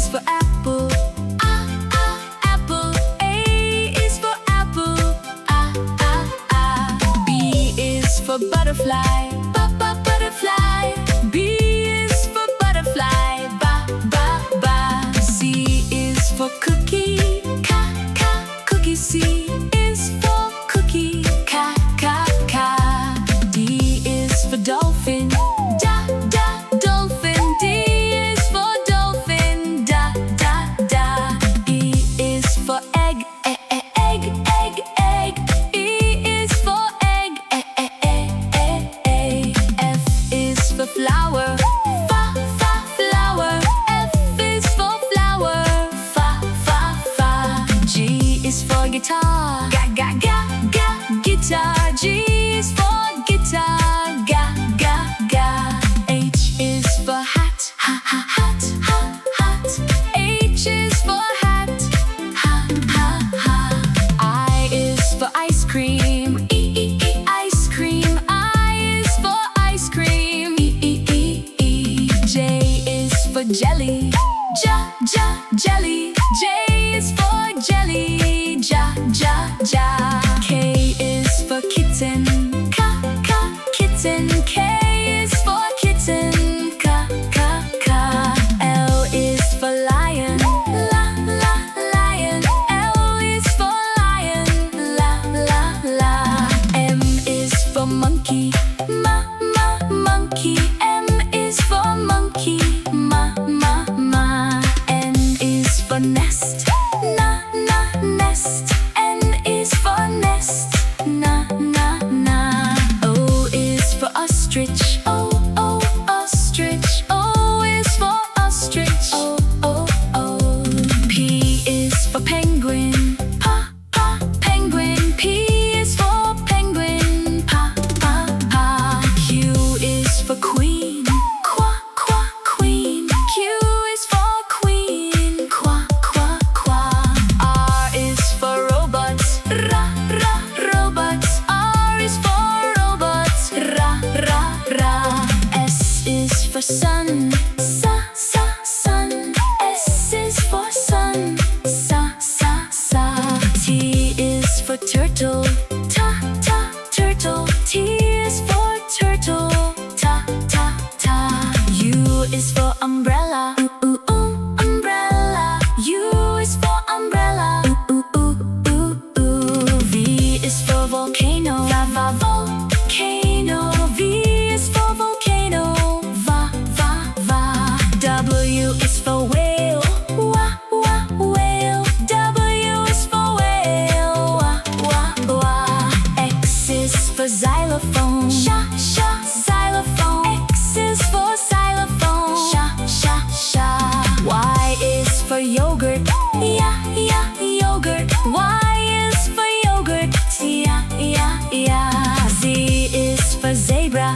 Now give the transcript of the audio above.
is for apple. Apple. A is for apple. B is for butterfly. Butterfly. B is for butterfly. C is for cookie. Cookie. C is for cookie. D is for dolphin. Dolphin. D is for dolphin. E is for egg. Egg. E is for egg. F is for flower. Flower. F is for flower. G is for guitar. Guitar. G is for guitar. H is for hat. H is for hat. I is for ice cream. Ice cream. I is for ice cream. J is for jelly. Jelly. J is for jelly. K is for kitten. Kitten. K is for kitten. L is for lion. Lion. L is for lion. M is for monkey. Monkey. M is for monkey. N is for nest. Nest. N is for nest. O is for ostrich. Ostrich. O is for ostrich. P is for penguin. Penguin. P is for penguin. Q is for queen. Queen. Q is for queen. R is for robots. Robots. R is for robots. S is for sun. Sun. S is for sun. T is for turtle. Turtle. T is for turtle. U is for umbrella. Umbrella. U is for umbrella. V is for volcano. Volcano. V is for volcano. W is for whale. Whale. W is for whale. X is for xylophone. Xylophone. X is for xylophone. Y is for yogurt. Yogurt. Y is for yogurt. Z is for zebra.